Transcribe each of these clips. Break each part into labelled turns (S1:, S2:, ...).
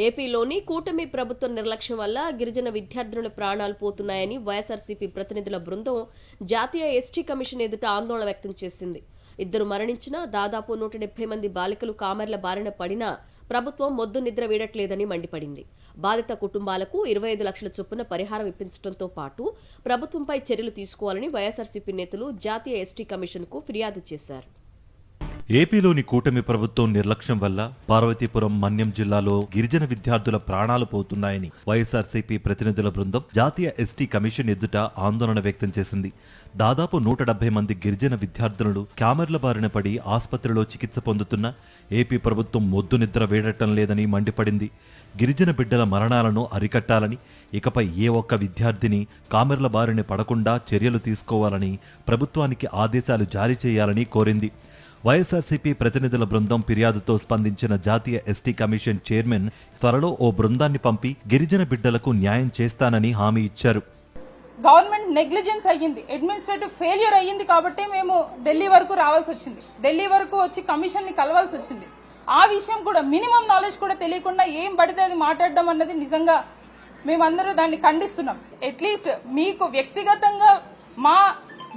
S1: ఏపీలోని కూటమి ప్రభుత్వం నిర్లక్ష్యం వల్ల గిరిజన విద్యార్థుల ప్రాణాలు పోతున్నాయని వైఎస్ఆర్సీపీ ప్రతినిధుల బృందం జాతీయ ఎస్టీ కమిషన్ ఎదుట ఆందోళన వ్యక్తం చేసింది. 2 మరణించినా దాదాపు 170 మంది బాలికలు కామెర్ల బారిన పడినా ప్రభుత్వం మొద్దు నిద్ర వీడట్లేదని మండిపడింది. బాధిత కుటుంబాలకు 25 లక్షల చొప్పున పరిహారం ఇప్పించడంతో పాటు ప్రభుత్వంపై చర్యలు తీసుకోవాలని వైఎస్ఆర్సీపీ నేతలు జాతీయ ఎస్టీ కమిషన్కు ఫిర్యాదు చేశారు.
S2: ఏపీలోని కూటమి ప్రభుత్వం నిర్లక్ష్యం వల్ల పార్వతీపురం మన్యం జిల్లాలో గిరిజన విద్యార్థుల ప్రాణాలు పోతున్నాయని వైఎస్ఆర్సీపీ ప్రతినిధుల బృందం జాతీయ ఎస్టీ కమిషన్ ఎదుట ఆందోళన వ్యక్తం చేసింది. దాదాపు 170 మంది గిరిజన విద్యార్థులు క్యామెర్ల బారిన పడి ఆసుపత్రిలో చికిత్స పొందుతున్న ఏపీ ప్రభుత్వం మొద్దు నిద్ర వేడటం లేదని మండిపడింది. గిరిజన బిడ్డల మరణాలను అరికట్టాలని, ఇకపై ఏ ఒక్క విద్యార్థిని కామెర్ల బారిన పడకుండా చర్యలు తీసుకోవాలని ప్రభుత్వానికి ఆదేశాలు జారీ చేయాలని కోరింది. వైఎస్ఆర్సీపీ ప్రతినిధుల బృందం ఫిర్యాదుతో స్పందించిన జాతీయ ఎస్టీ కమిషన్ చైర్మన్ త్వరలో ఓ బృందాన్ని పంపి గిరిజన బిడ్డలకు న్యాయం చేస్తానని హామీ ఇచ్చారు.
S3: గవర్నమెంట్ నెగ్లిజెన్స్ అయ్యింది, అడ్మినిస్ట్రేటివ్ ఫెయిల్యూర్ అయ్యింది కాబట్టి మేము ఢిల్లీ వరకు రావాల్సి వచ్చింది. ఢిల్లీ వరకు వచ్చి కమిషన్ ని కలవాల్సి వచ్చింది. ఆ విషయం కూడా మినిమం నాలెడ్జ్ కూడా తెలియకుండా ఏం పడితే అది మాట్లాడడం అన్నది నిజంగా మేమందరూ దాన్ని ఖండిస్తున్నాం. అట్లీస్ట్ మీకు వ్యక్తిగతంగా మా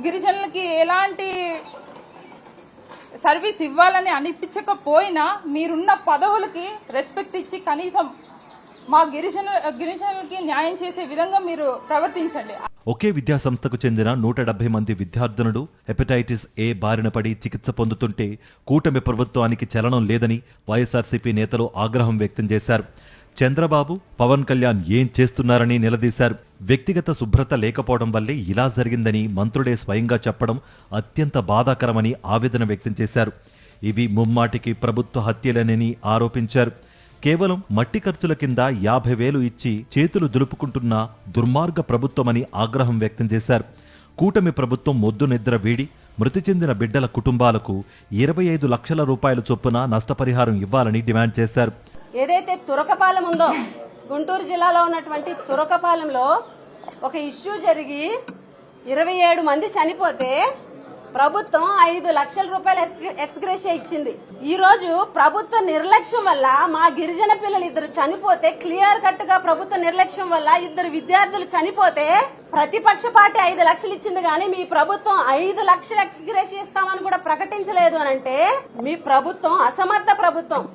S3: గిరిజనులకి ఎలాంటి సర్వీస్ ఇవ్వాలని అనిపించకపోయినా మీరున్న పదవులకి రెస్పెక్ట్ ఇచ్చి కనీసం మా గిరిజనులకి న్యాయం చేసే విధంగా మీరు ప్రవర్తించండి.
S2: ఒకే విద్యా సంస్థకు చెందిన 170 మంది విద్యార్థులు హెపటైటిస్ ఏ బారిన పడి చికిత్స పొందుతుంటే కూటమి ప్రభుత్వానికి చలనం లేదని వైఎస్ఆర్సీపీ నేతలు ఆగ్రహం వ్యక్తం చేశారు. చంద్రబాబు, పవన్ కళ్యాణ్ ఏం చేస్తున్నారని నిలదీశారు. వ్యక్తిగత శుభ్రత లేకపోవడం వల్లే ఇలా జరిగిందని మంత్రుడే స్వయంగా చెప్పడం అత్యంత బాధాకరమని ఆవేదన వ్యక్తం చేశారు. ఇవి ముమ్మాటికి ప్రభుత్వ హత్యలేనని ఆరోపించారు. కేవలం మట్టి ఖర్చుల కింద 50,000 ఇచ్చి చేతులు దులుపుకుంటున్న దుర్మార్గ ప్రభుత్వమని ఆగ్రహం వ్యక్తం చేశారు. కూటమి ప్రభుత్వం మొద్దు నిద్ర వీడి మృతి చెందిన బిడ్డల కుటుంబాలకు 25 లక్షల రూపాయల చొప్పున నష్టపరిహారం ఇవ్వాలని డిమాండ్ చేశారు.
S4: ఏదైతే తురకపాలెం ఉందో, గుంటూరు జిల్లాలో ఉన్నటువంటి తురకపాలెంలో ఒక ఇష్యూ జరిగి 27 మంది చనిపోతే ప్రభుత్వం 5 లక్షల రూపాయల ఎక్స్గ్రేషియా ఇచ్చింది. ఈ రోజు ప్రభుత్వ నిర్లక్ష్యం వల్ల మా గిరిజన పిల్లలు 2 చనిపోతే, క్లియర్ కట్ గా ప్రభుత్వ నిర్లక్ష్యం వల్ల 2 విద్యార్థులు చనిపోతే ప్రతిపక్ష పార్టీ 5 లక్షలు ఇచ్చింది కానీ మీ ప్రభుత్వం 5 లక్షల ఎక్స్గ్రేషియా ఇస్తామని కూడా ప్రకటించలేదు అనంటే మీ ప్రభుత్వం అసమర్థ ప్రభుత్వం.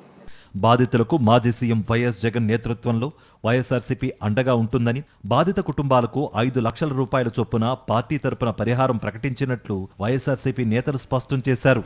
S2: బాధితులకు మాజీ సీఎం వైఎస్ జగన్ నేతృత్వంలో వైఎస్ఆర్సీపీ అండగా ఉంటుందని, బాధిత కుటుంబాలకు 5 లక్షల రూపాయల చొప్పున పార్టీ తరపున పరిహారం ప్రకటించినట్లు వైఎస్ఆర్సీపీ నేతలు స్పష్టం చేశారు.